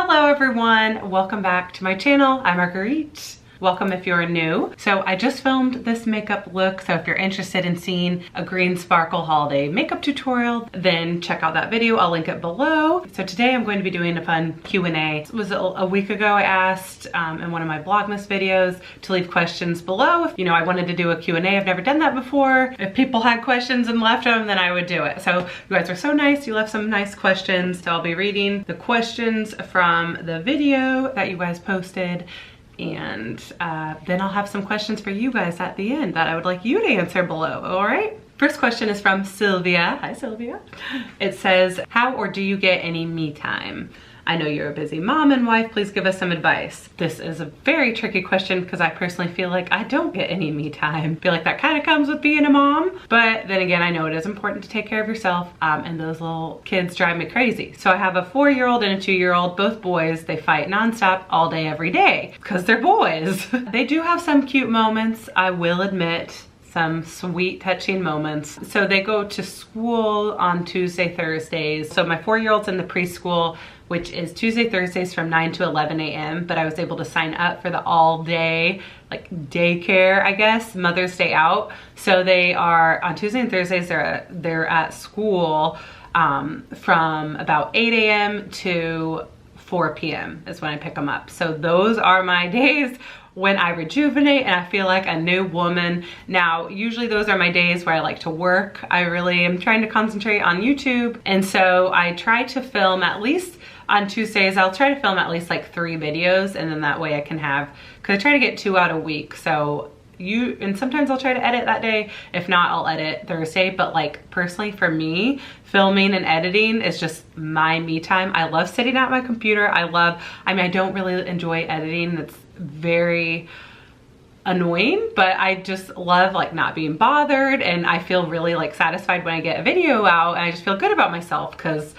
Hello everyone, welcome back to my channel. I'm Marguerite. Welcome if you're new. So I just filmed this makeup look, so if you're interested in seeing a green sparkle holiday makeup tutorial, then check out that video. I'll link it below. So today I'm going to be doing a fun Q&A. It was a week ago I asked in one of my Vlogmas videos to leave questions below. If I wanted to do a Q&A, I've never done that before. If people had questions and left them, then I would do it. So you guys are so nice, you left some nice questions. So I'll be reading the questions from the video that you guys posted, and then I'll have some questions for you guys at the end that I would like you to answer below, all right? First question is from Sylvia. Hi, Sylvia. It says, how or do you get any me time? I know you're a busy mom and wife, please give us some advice. This is a very tricky question because I personally feel like I don't get any me time. I feel like that kind of comes with being a mom, but then again, I know it is important to take care of yourself, and those little kids drive me crazy. So I have a 4-year-old and a 2-year-old, both boys. They fight nonstop all day, every day, because they're boys. They do have some cute moments, I will admit. Some sweet touching moments. So they go to school on Tuesday, Thursdays. So my 4-year-old's in the preschool, which is Tuesday, Thursdays from 9 to 11 a.m. But I was able to sign up for the all day, like daycare, I guess, Mother's Day out. So they are, on Tuesday and Thursdays, they're at school from about 8 a.m. to 4 p.m. is when I pick them up. So those are my days when I rejuvenate and I feel like a new woman. Now, usually those are my days where I like to work. I really am trying to concentrate on YouTube. And so I try to film at least on Tuesdays, I'll try to film at least like 3 videos, and then that way I can have, cause I try to get 2 out a week. So and sometimes I'll try to edit that day. If not, I'll edit Thursday. But like personally for me, filming and editing is just my me time. I love sitting at my computer. I don't really enjoy editing. It's very annoying, but I just love like not being bothered, and I feel really like satisfied when I get a video out, and I just feel good about myself because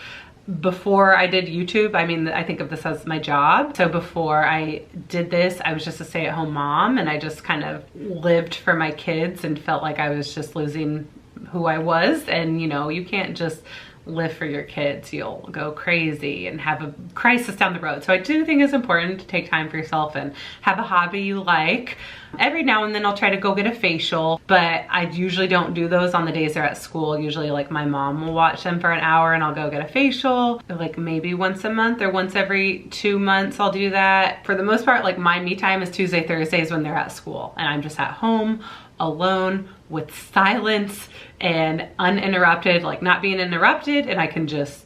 before I did YouTube, I think of this as my job. So before I did this, I was just a stay-at-home mom, and I just kind of lived for my kids and felt like I was just losing who I was. And you can't just live for your kids. You'll go crazy and have a crisis down the road. So I do think it's important to take time for yourself and have a hobby you like. Every now and then I'll try to go get a facial, but I usually don't do those on the days they're at school. Usually like my mom will watch them for an hour and I'll go get a facial. Like maybe once a month or once every 2 months I'll do that. For the most part, like my me time is Tuesday, Thursdays when they're at school, and I'm just at home alone with silence and uninterrupted, like not being interrupted, and I can just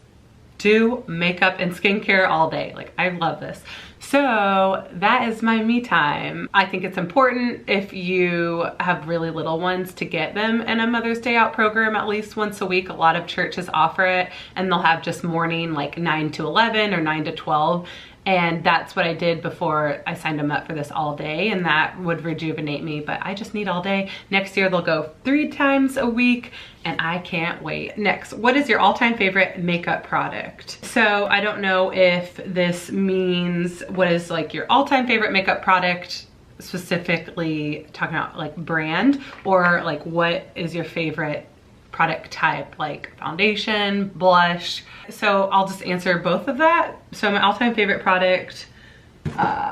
do makeup and skincare all day. Like I love this. So that is my me time. I think it's important if you have really little ones to get them in a Mother's Day Out program at least once a week. A lot of churches offer it, and they'll have just morning like 9 to 11 or 9 to 12. And that's what I did before I signed them up for this all day, and that would rejuvenate me, but I just need all day. Next year they'll go 3 times a week, and I can't wait. Next, what is your all-time favorite makeup product? So I don't know if this means what is like your all-time favorite makeup product, specifically talking about like brand, or like what is your favorite product type, like foundation, blush. So I'll just answer both of that. So my all-time favorite product,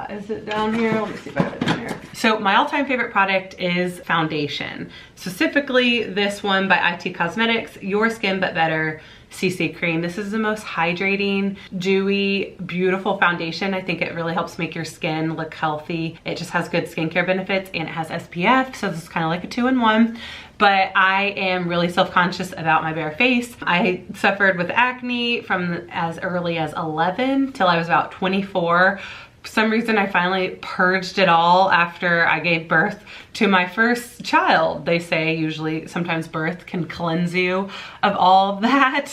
is it down here? Let me see if I have it down here. So my all-time favorite product is foundation. Specifically this one by IT Cosmetics, Your Skin But Better CC Cream. This is the most hydrating, dewy, beautiful foundation. I think it really helps make your skin look healthy. It just has good skincare benefits, and it has SPF, so this is kind of like a 2-in-1. But I am really self-conscious about my bare face. I suffered with acne from as early as 11 till I was about 24. For some reason, I finally purged it all after I gave birth to my first child. They say usually sometimes birth can cleanse you of all of that,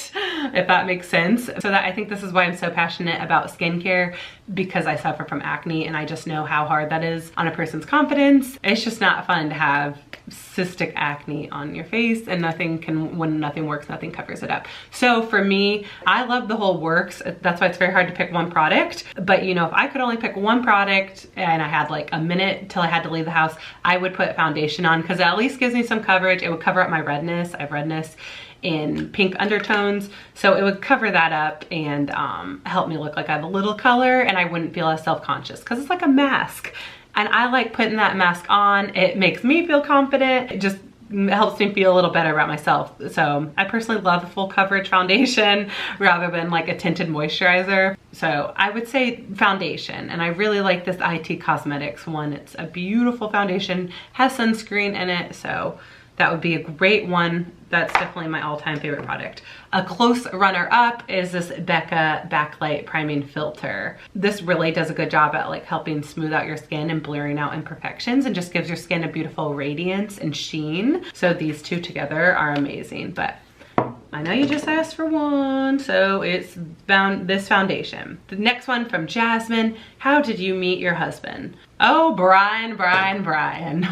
if that makes sense. So that I think this is why I'm so passionate about skincare, because I suffer from acne and I just know how hard that is on a person's confidence. It's just not fun to have cystic acne on your face, and when nothing works, nothing covers it up. So for me, I love the whole works. That's why it's very hard to pick one product. But if I could only pick one product and I had like a minute till I had to leave the house, I would put foundation on, because it at least gives me some coverage. It would cover up my redness. I have redness. in pink undertones. So it would cover that up and help me look like I have a little color, and I wouldn't feel as self-conscious because it's like a mask. And I like putting that mask on. It makes me feel confident. It just helps me feel a little better about myself. So I personally love a full coverage foundation rather than like a tinted moisturizer. So I would say foundation, and I really like this IT Cosmetics one. It's a beautiful foundation, has sunscreen in it, so that would be a great one. That's definitely my all-time favorite product. A close runner-up is this Becca Backlight Priming Filter. This really does a good job at like helping smooth out your skin and blurring out imperfections, and just gives your skin a beautiful radiance and sheen. So these two together are amazing, but I know you just asked for one, so it's this foundation. The next one from Jasmine, how did you meet your husband? Oh, Brian.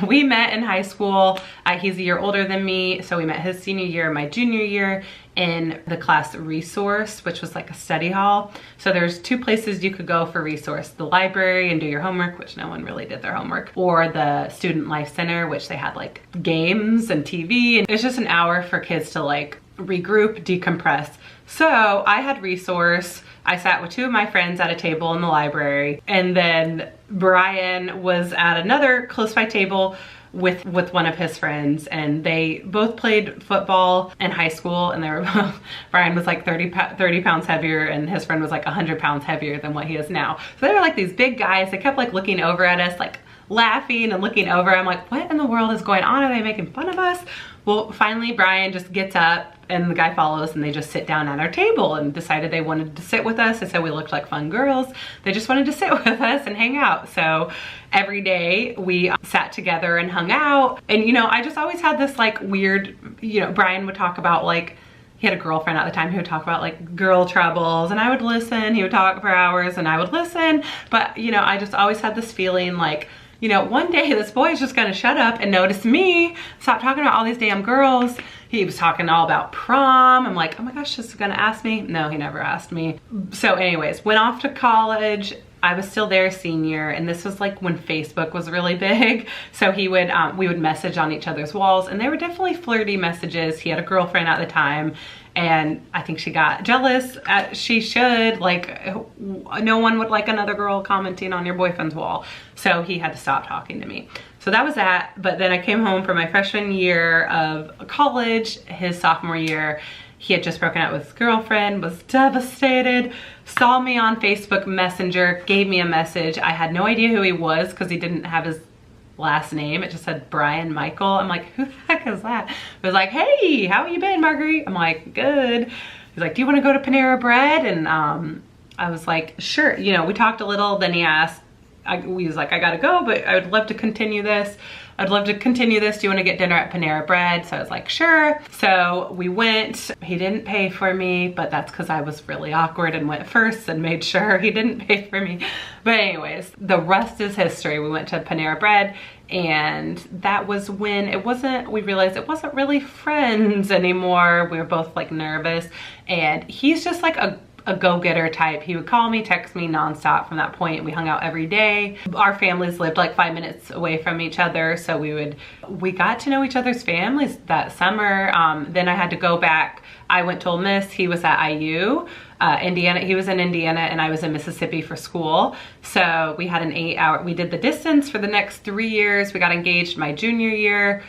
We met in high school. He's a year older than me, so we met his senior year, my junior year, in the class resource, which was like a study hall. So there's two places you could go for resource: the library and do your homework, which no one really did their homework, or the student life center, which they had like games and TV, and it's just an hour for kids to like regroup, decompress. So I had resource. I sat with two of my friends at a table in the library, and then Brian was at another close by table with one of his friends, and they both played football in high school, and they were Brian was like 30 pounds heavier, and his friend was like 100 pounds heavier than what he is now. So they were like these big guys. They kept like looking over at us, like laughing and looking over. I'm like, what in the world is going on? Are they making fun of us? Well, finally Brian just gets up and the guy follows, and they just sit down at our table and decided they wanted to sit with us. They said we looked like fun girls. They just wanted to sit with us and hang out. So every day we sat together and hung out. And you know, I just always had this like weird, you know, Brian would talk about like, he had a girlfriend at the time. He would talk about like girl troubles, and I would listen. He would talk for hours and I would listen. But you know, I just always had this feeling like, you know, one day this boy is just gonna shut up and notice me, stop talking about all these damn girls. He was talking all about prom. I'm like, oh my gosh, this is gonna ask me? No, he never asked me. So anyways, went off to college. I was still there senior, and this was like when Facebook was really big. So he would, we would message on each other's walls, and they were definitely flirty messages. He had a girlfriend at the time, and I think she got jealous. She should, like, no one would like another girl commenting on your boyfriend's wall. So he had to stop talking to me. So that was that. But then I came home for my freshman year of college, his sophomore year. He had just broken up with his girlfriend, was devastated, saw me on Facebook Messenger, gave me a message. I had no idea who he was because he didn't have his last name. It just said Brian Michael. I'm like, who the heck is that? It was like, hey, how you been, Marguerite? I'm like, good. He's like, do you want to go to Panera Bread? And I was like, sure. You know, we talked a little, then he asked, he was like, I gotta go, but I would love to continue this. I'd love to continue this. Do you want to get dinner at Panera Bread? So I was like, sure. So we went. He didn't pay for me, but that's because I was really awkward and went first and made sure he didn't pay for me. But anyways, the rest is history. We went to Panera Bread, and that was when we realized it wasn't really friends anymore. We were both like nervous, and he's just like a go-getter type. He would call me, text me nonstop from that point. We hung out every day. Our families lived like 5 minutes away from each other, so we got to know each other's families that summer. Then I had to go back. I went to Ole Miss. He was at IU, Indiana. He was in Indiana, and I was in Mississippi for school. So we had an 8-hour, we did the distance for the next 3 years. We got engaged my junior year.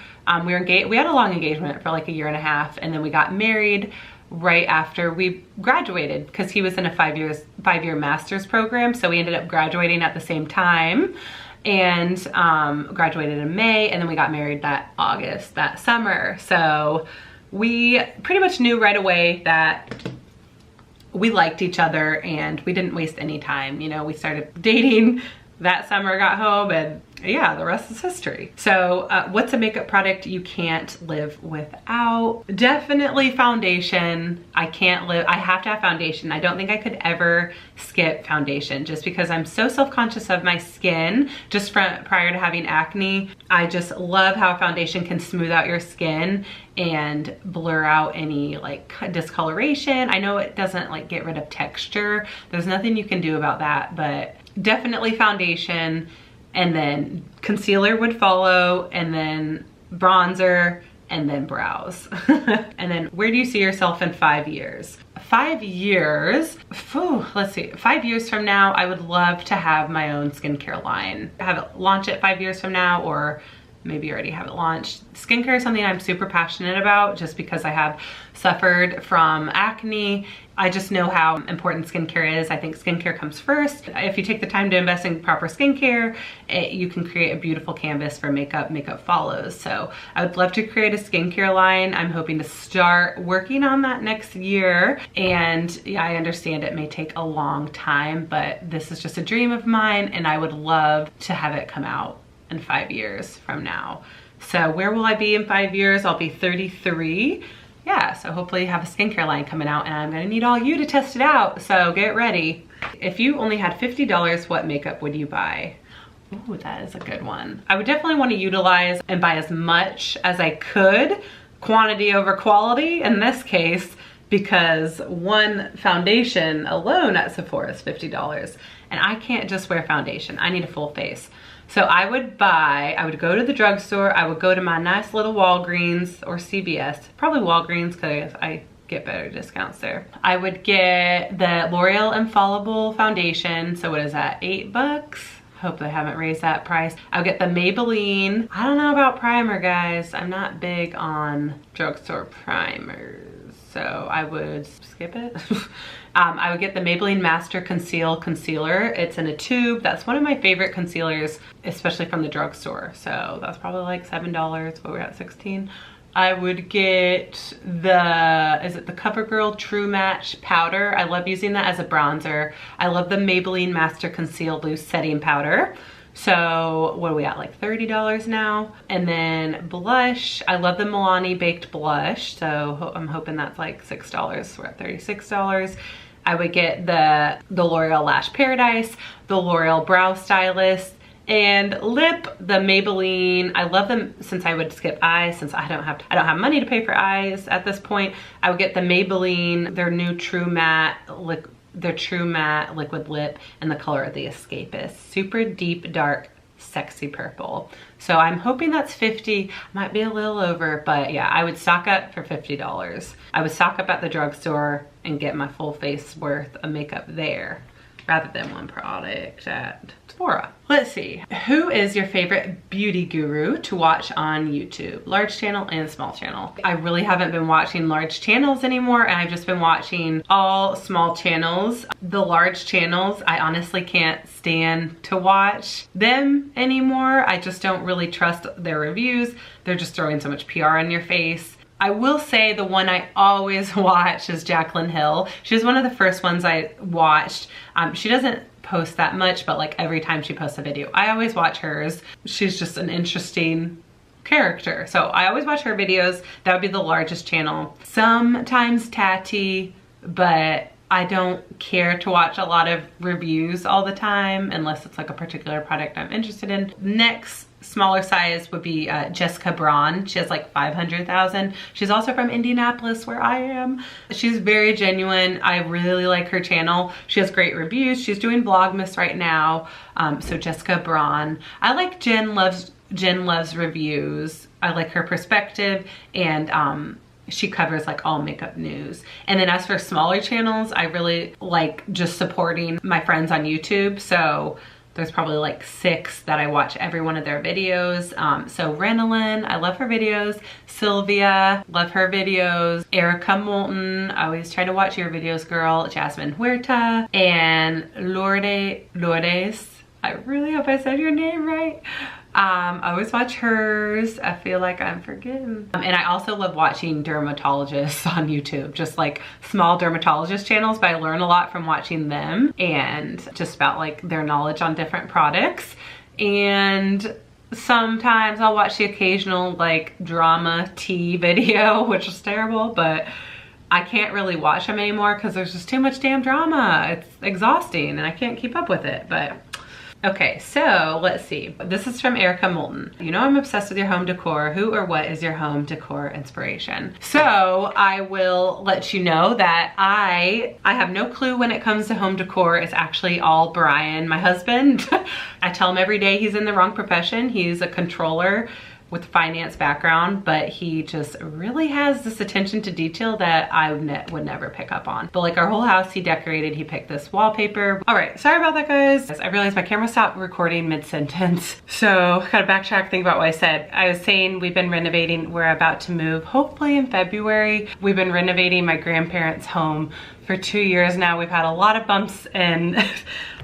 We had a long engagement for like a year and a half, and then we got married right after we graduated, because he was in a 5-year master's program. So we ended up graduating at the same time, and graduated in May, and then we got married that summer. So we pretty much knew right away that we liked each other, and we didn't waste any time. You know, we started dating that summer, got home, and yeah, the rest is history. So what's a makeup product you can't live without? Definitely foundation. I have to have foundation. I don't think I could ever skip foundation, just because I'm so self-conscious of my skin just prior to having acne. I just love how foundation can smooth out your skin and blur out any like discoloration. I know it doesn't like get rid of texture. There's nothing you can do about that, but definitely foundation. And then concealer would follow, and then bronzer, and then brows. And then where do you see yourself in 5 years? 5 years, let's see, 5 years from now, I would love to have my own skincare line. Have it launch it 5 years from now, or maybe already have it launched. Skincare is something I'm super passionate about just because I have suffered from acne. I just know how important skincare is. I think skincare comes first. If you take the time to invest in proper skincare, you can create a beautiful canvas for makeup. Makeup follows. So I would love to create a skincare line. I'm hoping to start working on that next year. And yeah, I understand it may take a long time, but this is just a dream of mine and I would love to have it come out in 5 years from now. So where will I be in 5 years? I'll be 33. Yeah, so hopefully have a skincare line coming out and I'm gonna need all you to test it out, so get ready. If you only had $50, what makeup would you buy? Ooh, that is a good one. I would definitely want to utilize and buy as much as I could, quantity over quality in this case, because one foundation alone at Sephora is $50 and I can't just wear foundation, I need a full face. So I would go to the drugstore, I would go to my nice little Walgreens or CVS, probably Walgreens because I get better discounts there. I would get the L'Oreal Infallible Foundation, so what is that, $8? Hope they haven't raised that price. I'll get the Maybelline. I don't know about primer, guys. I'm not big on drugstore primers, so I would skip it. I would get the Maybelline Master Conceal Concealer. It's in a tube. That's one of my favorite concealers, especially from the drugstore. So that's probably like $7, but we're at 16. I would get is it the CoverGirl True Match Powder? I love using that as a bronzer. I love the Maybelline Master Conceal Loose Setting Powder. So what are we at, like $30 now? And then blush, I love the Milani Baked Blush. So I'm hoping that's like $6. We're at $36. I would get the L'Oreal Lash Paradise, the L'Oreal Brow Stylist, and lip, the Maybelline. I love them since I would skip eyes, since I don't have money to pay for eyes at this point. I would get the Maybelline, their new True Matte liquid lip in the color of the Escapist. Super deep, dark, sexy purple. So I'm hoping that's 50, might be a little over, but yeah, I would stock up for $50. I would stock up at the drugstore and get my full face worth of makeup there, rather than one product at Sephora. Let's see, who is your favorite beauty guru to watch on YouTube? Large channel and small channel. I really haven't been watching large channels anymore, and I've just been watching all small channels. The large channels, I honestly can't stand to watch them anymore. I just don't really trust their reviews. They're just throwing so much PR in your face. I will say the one I always watch is Jaclyn Hill. She was one of the first ones I watched. She doesn't post that much, but like every time she posts a video, I always watch hers. She's just an interesting character. So I always watch her videos. That would be the largest channel. Sometimes Tati, but I don't care to watch a lot of reviews all the time unless it's like a particular product I'm interested in. Next smaller size would be Jessica Braun. She has like 500,000. She's also from Indianapolis, where I am. She's very genuine. I really like her channel. She has great reviews. She's doing Vlogmas right now. So Jessica Braun. I like Jen Loves reviews. I like her perspective, and she covers like all makeup news. And then as for smaller channels, I really like just supporting my friends on YouTube. So there's probably like 6 that I watch every one of their videos. So Renalyn, I love her videos. Sylvia, love her videos. Erica Moulton, I always try to watch your videos, girl. Jasmine Huerta and Lourdes. I really hope I said your name right. I always watch hers. I feel like I'm forgetting. And I also love watching dermatologists on YouTube, just like small dermatologist channels, but I learn a lot from watching them and just about like their knowledge on different products. And sometimes I'll watch the occasional like drama tea video, which is terrible, but I can't really watch them anymore because there's just too much damn drama. It's exhausting and I can't keep up with it, but okay, so let's see. This is from Erica Moulton. You know I'm obsessed with your home decor. Who or what is your home decor inspiration? So I will let you know that I have no clue when it comes to home decor. It's actually all Brian, my husband. I tell him every day he's in the wrong profession. He's a controller with finance background, but he just really has this attention to detail that I would never pick up on. But like our whole house, he decorated, he picked this wallpaper. All right, sorry about that, guys. I realized my camera stopped recording mid-sentence. So gotta backtrack, think about what I said. I was saying we've been renovating, we're about to move, hopefully in February. We've been renovating my grandparents' home for 2 years now. We've had a lot of bumps and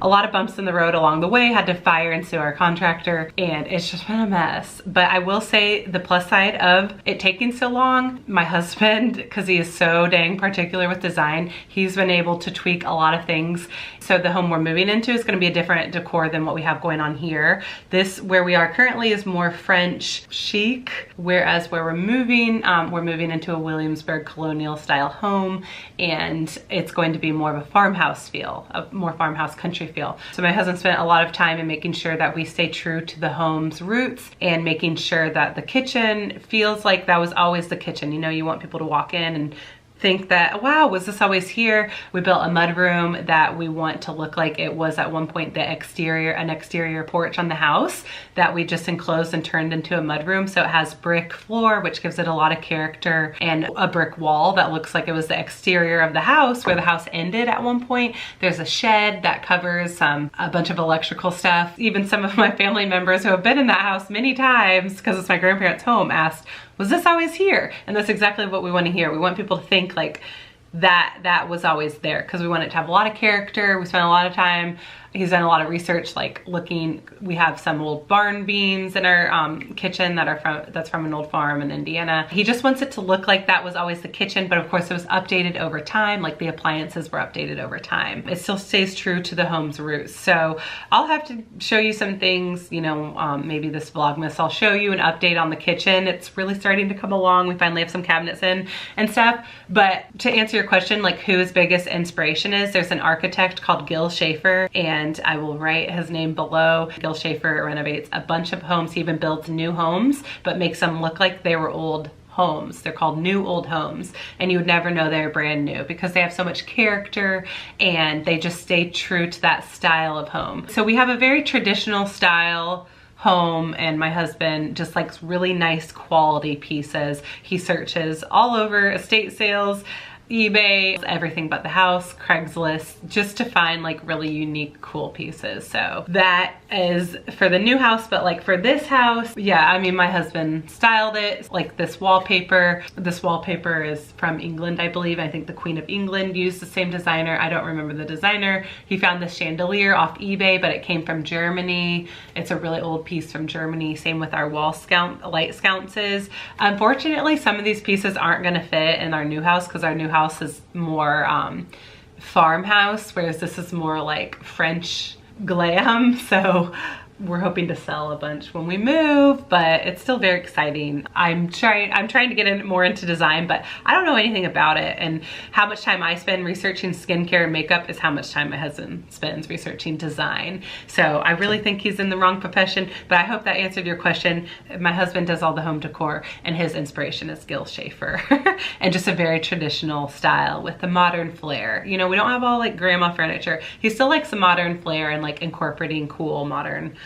a lot of bumps in the road along the way, had to fire and sue our contractor, and it's just been a mess. But I will say the plus side of it taking so long, my husband, because he is so dang particular with design, he's been able to tweak a lot of things. So the home we're moving into is gonna be a different decor than what we have going on here. This, where we are currently, is more French chic, whereas where we're moving into a Williamsburg colonial style home, and it's going to be more of a farmhouse feel, a more farmhouse country feel. So my husband spent a lot of time in making sure that we stay true to the home's roots and making sure that the kitchen feels like that was always the kitchen. You know, you want people to walk in and think that, wow, was this always here? We built a mudroom that we want to look like it was at one point an exterior porch on the house that we just enclosed and turned into a mudroom. So it has brick floor, which gives it a lot of character, and a brick wall that looks like it was the exterior of the house where the house ended at one point. There's a shed that covers a bunch of electrical stuff. Even some of my family members who have been in that house many times, because it's my grandparents' home, asked, was this always here? And that's exactly what we want to hear. We want people to think like that was always there, because we want it to have a lot of character. We spent a lot of time, he's done a lot of research, like looking, we have some old barn beams in our kitchen that's from an old farm in Indiana. He just wants it to look like that was always the kitchen, but of course it was updated over time, like the appliances were updated over time. It still stays true to the home's roots. So I'll have to show you some things, you know, maybe this Vlogmas, I'll show you an update on the kitchen. It's really starting to come along. We finally have some cabinets in and stuff. But to answer your question, like who his biggest inspiration is, there's an architect called Gil Schaefer, and I will write his name below. Gil Schaefer renovates a bunch of homes. He even builds new homes, but makes them look like they were old homes. They're called new old homes, and you would never know they're brand new because they have so much character and they just stay true to that style of home. So we have a very traditional style home, and my husband just likes really nice quality pieces. He searches all over estate sales, eBay, everything but the house, Craigslist, just to find like really unique, cool pieces. So that is for the new house, but like for this house, yeah, I mean, my husband styled it. Like this wallpaper is from England, I believe. I think the Queen of England used the same designer. I don't remember the designer. He found this chandelier off eBay, but it came from Germany. It's a really old piece from Germany. Same with our light sconces. Unfortunately, some of these pieces aren't gonna fit in our new house because our new house is more farmhouse, whereas this is more like French glam. So we're hoping to sell a bunch when we move, but it's still very exciting. I'm trying to get more into design, but I don't know anything about it. And how much time I spend researching skincare and makeup is how much time my husband spends researching design. So I really think he's in the wrong profession, but I hope that answered your question. My husband does all the home decor, and his inspiration is Gil Schaefer. And just a very traditional style with the modern flair. You know, we don't have all like grandma furniture. He still likes the modern flair and like incorporating cool modern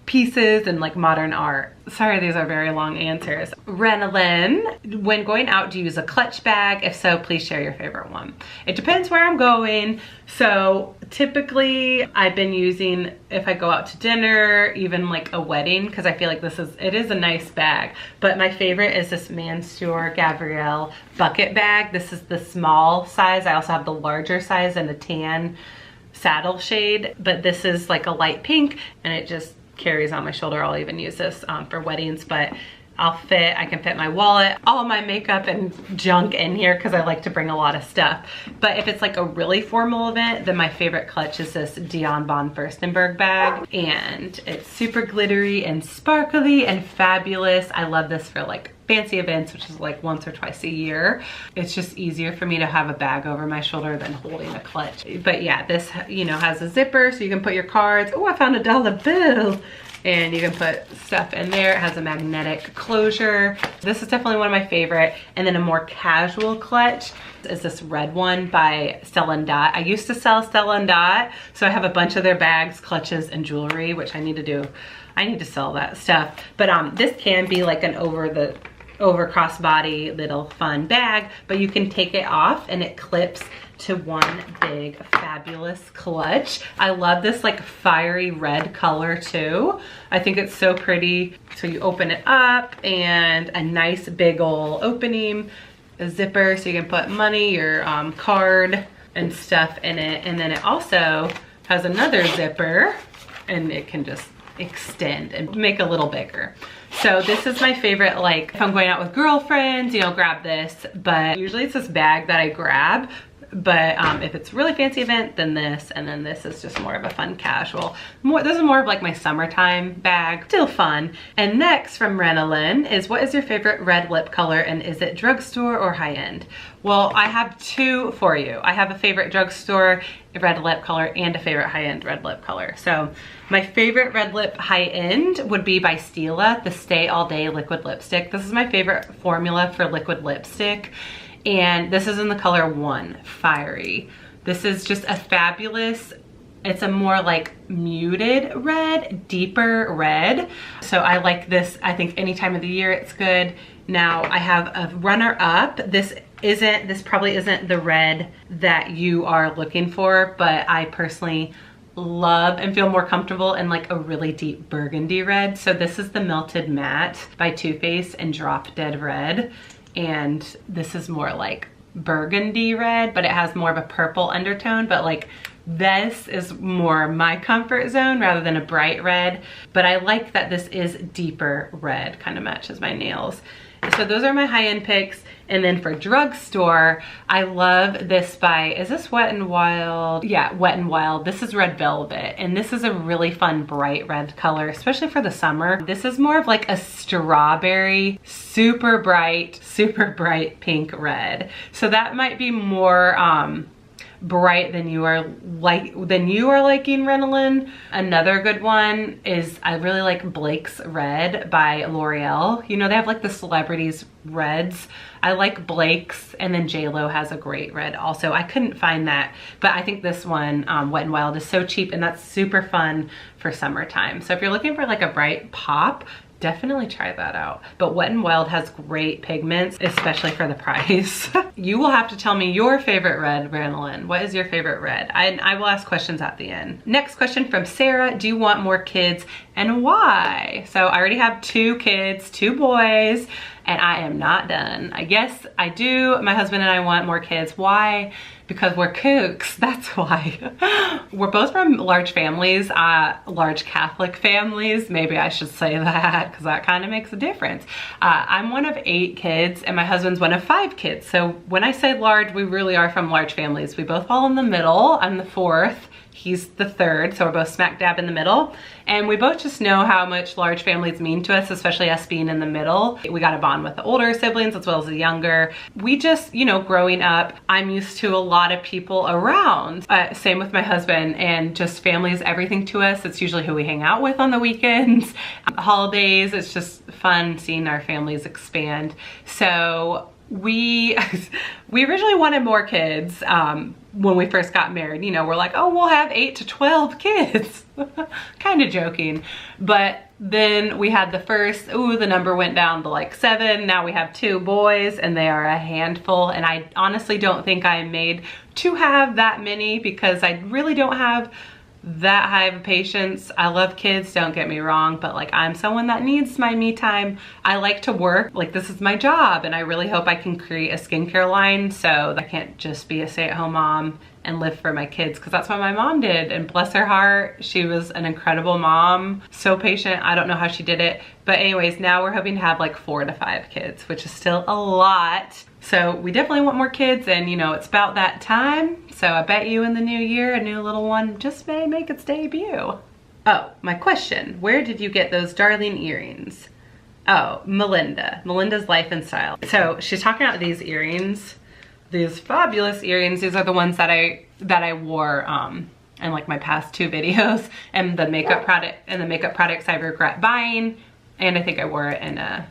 pieces and like modern art. Sorry, these are very long answers. Renalyn, when going out, do you use a clutch bag? If so, please share your favorite one. It depends where I'm going. So typically I've been using, if I go out to dinner, even like a wedding, because I feel like it is a nice bag. But my favorite is this Mansour Gabrielle bucket bag. This is the small size. I also have the larger size and a tan saddle shade, but this is like a light pink, and it just carries on my shoulder. I'll even use this for weddings, but I can fit my wallet, all my makeup and junk in here because I like to bring a lot of stuff. But if it's like a really formal event, then my favorite clutch is this Dion von Furstenberg bag, and it's super glittery and sparkly and fabulous. I love this for like fancy events, which is like once or twice a year. It's just easier for me to have a bag over my shoulder than holding a clutch. But yeah, this, you know, has a zipper so you can put your cards. Oh, I found a dollar bill. and you can put stuff in there. It has a magnetic closure. This is definitely one of my favorite. And then a more casual clutch is this red one by Stella & Dot. I used to sell Stella & Dot, so I have a bunch of their bags, clutches, and jewelry, which I need to do. I need to sell that stuff. But this can be like an over crossbody little fun bag, but you can take it off and it clips to one big fabulous clutch. I love this like fiery red color too. I think it's so pretty. So you open it up and a nice big old opening, a zipper so you can put money, your card and stuff in it. And then it also has another zipper and it can just extend and make a little bigger. So this is my favorite, like if I'm going out with girlfriends, you know, grab this, but usually it's this bag that I grab. But if it's a really fancy event, then this, and then this is just more of a fun casual. This is more of like my summertime bag, still fun. And next from Renalyn is, what is your favorite red lip color and is it drugstore or high-end? Well, I have two for you. I have a favorite drugstore red lip color and a favorite high-end red lip color. So my favorite red lip high-end would be by Stila, the Stay All Day liquid lipstick. This is my favorite formula for liquid lipstick. And this is in the color 1, Fiery. This is just a fabulous, it's a more like muted red, deeper red. So I like this, I think any time of the year it's good. Now I have a runner up. This probably isn't the red that you are looking for, but I personally love and feel more comfortable in like a really deep burgundy red. So this is the Melted Matte by Too Faced and Drop Dead Red. And this is more like burgundy red, but it has more of a purple undertone. But like this is more my comfort zone rather than a bright red. But I like that this is deeper red, kind of matches my nails. So those are my high-end picks. And then for drugstore, I love this by, is this Wet n Wild? Yeah, Wet n Wild. This is Red Velvet. And this is a really fun bright red color, especially for the summer. This is more of like a strawberry, super bright pink red. So that might be more bright than you are liking Renalyn. Another good one is, I really like Blake's Red by L'Oreal. You know, they have like the celebrities reds. I like Blake's, and then J.Lo has a great red also. I couldn't find that, but I think this one, Wet n Wild, is so cheap and that's super fun for summertime. So if you're looking for like a bright pop, definitely try that out. But Wet n Wild has great pigments, especially for the price. You will have to tell me your favorite red, Renalyn. What is your favorite red? I will ask questions at the end. Next question from Sarah. Do you want more kids and why? So I already have 2 kids, 2 boys, and I am not done. I guess I do. My husband and I want more kids. Why? Because we're kooks, that's why. We're both from large families, large Catholic families. Maybe I should say that because that kind of makes a difference. I'm one of 8 kids and my husband's one of 5 kids. So when I say large, we really are from large families. We both fall in the middle. I'm the 4th. He's the 3rd, so we're both smack dab in the middle. And we both just know how much large families mean to us, especially us being in the middle. We got a bond with the older siblings as well as the younger. We just, you know, growing up, I'm used to a lot of people around. Same with my husband, and just family is everything to us. It's usually who we hang out with on the weekends. Holidays, it's just fun seeing our families expand. So we originally wanted more kids when we first got married. You know, we're like, oh, we'll have 8 to 12 kids. Kind of joking. But then we had the first, the number went down to like 7. Now we have 2 boys and they are a handful. And I honestly don't think I'm made to have that many because I really don't have that high of patience. I love kids, don't get me wrong, but like I'm someone that needs my me time. I like to work, like this is my job, and I really hope I can create a skincare line so I can't just be a stay-at-home mom and live for my kids, because that's what my mom did, and bless her heart, she was an incredible mom, so patient. I don't know how she did it, but anyways, now we're hoping to have like 4 to 5 kids, which is still a lot. So we definitely want more kids, and you know, it's about that time. So I bet you in the new year, a new little one just may make its debut. Oh, my question, where did you get those darling earrings? Oh, Melinda's Life and Style. So she's talking about these earrings, these fabulous earrings. These are the ones that I wore in like my past 2 videos, and the makeup products I regret buying, and I think I wore it in a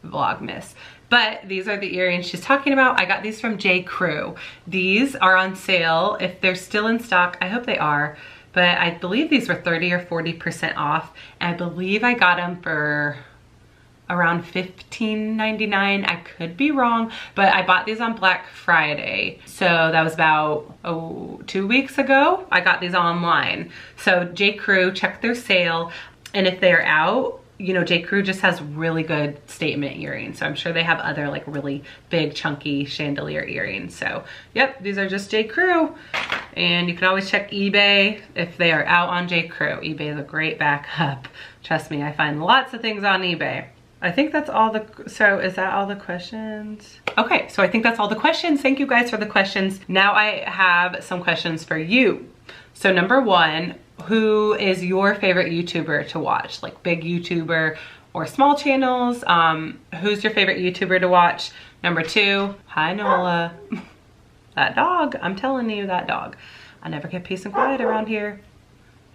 Vlogmas. But these are the earrings she's talking about. I got these from J. Crew. These are on sale. If they're still in stock, I hope they are, but I believe these were 30 or 40% off. And I believe I got them for around $15.99. I could be wrong, but I bought these on Black Friday. So that was about 2 weeks ago. I got these online. So J. Crew, check their sale. And if they're out, you know, J. Crew just has really good statement earrings. So I'm sure they have other like really big chunky chandelier earrings. So yep, these are just J. Crew. And you can always check eBay if they are out on J. Crew. eBay is a great backup. Trust me, I find lots of things on eBay. I think that's all so is that all the questions? Okay, so I think that's all the questions. Thank you guys for the questions. Now I have some questions for you. So number 1, who is your favorite YouTuber to watch? Like big YouTuber or small channels? Who's your favorite YouTuber to watch? Number 2, hi Nola. That dog, I'm telling you, that dog. I never get peace and quiet around here.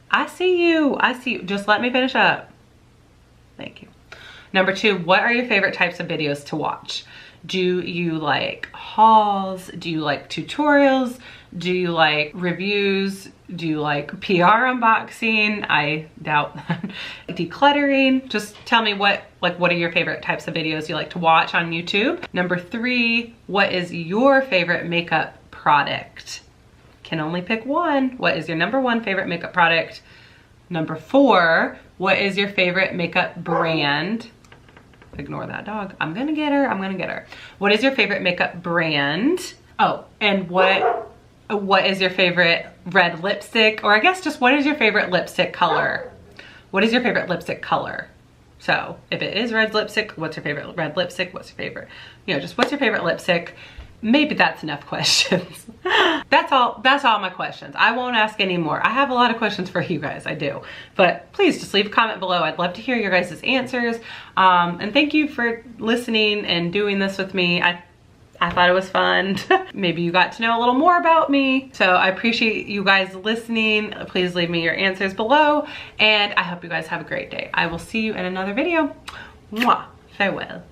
I see you, just let me finish up. Thank you. Number 2, what are your favorite types of videos to watch? Do you like hauls? Do you like tutorials? Do you like reviews? Do you like PR unboxing? I doubt that. Decluttering? Just tell me what are your favorite types of videos you like to watch on YouTube? Number 3, what is your favorite makeup product? Can only pick one. What is your number 1 favorite makeup product? Number 4, what is your favorite makeup brand? Ignore that dog. I'm gonna get her. What is your favorite makeup brand? Oh, and what is your favorite red lipstick? Or I guess just what is your favorite lipstick color? What is your favorite lipstick color? So if it is red lipstick, what's your favorite red lipstick? What's your favorite, you know, just what's your favorite lipstick? Maybe that's enough questions. That's all my questions. I won't ask any more. I have a lot of questions for you guys, I do. But please just leave a comment below. I'd love to hear your guys' answers. And thank you for listening and doing this with me. I thought it was fun. Maybe you got to know a little more about me. So I appreciate you guys listening. Please leave me your answers below. And I hope you guys have a great day. I will see you in another video. Mwah. Farewell.